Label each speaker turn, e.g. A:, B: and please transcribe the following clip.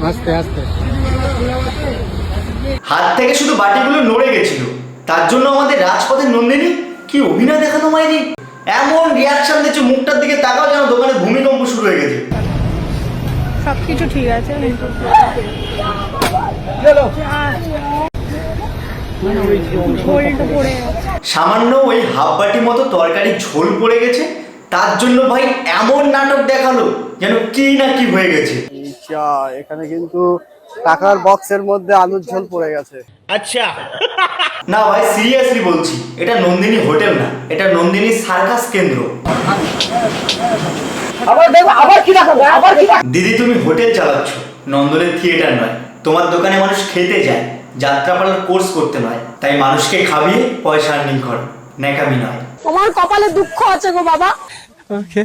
A: আস্তে আস্তে
B: হাত থেকে শুধু বাটিগুলো নড়ে গেছিল, তার জন্য আমাদের রাজপথের নন্দিনী কি অভিনয় দেখানো মাইরি, এমন রিয়াকশন দিচ্ছে, মুখটার দিকে তাকাও যেন দোকানে ভূমিকম্প শুরু হয়ে গেছে।
C: সবকিছু ঠিক আছে
B: সামান্য ওই হাফ বাটি মতো তরকারি ঝোল পড়ে গেছে, তার জন্য ভাই এমন নাটক দেখালো যেন কি না কি হয়ে গেছে।
A: এখানে কিন্তু টাকার বক্সের মধ্যে আলুর ঝোল পড়ে গেছে।
B: আচ্ছা না ভাই, সিরিয়াসলি বলছি, এটা নন্দিনী হোটেল না, এটা নন্দিনী সার্কাস কেন্দ্র। দিদি তুমি হোটেল চালাচ্ছ, নন্দনের থিয়েটার নয়। তোমার দোকানে মানুষ খেতে যায়, যাত্রাপালার কোর্স করতে নয়। তাই মানুষকে খাবিয়ে পয়সা আর্নিং করো, ন্যাকামি নয়।
C: তোমার কপালে দুঃখ আছে গো বাবা।
A: ওকে।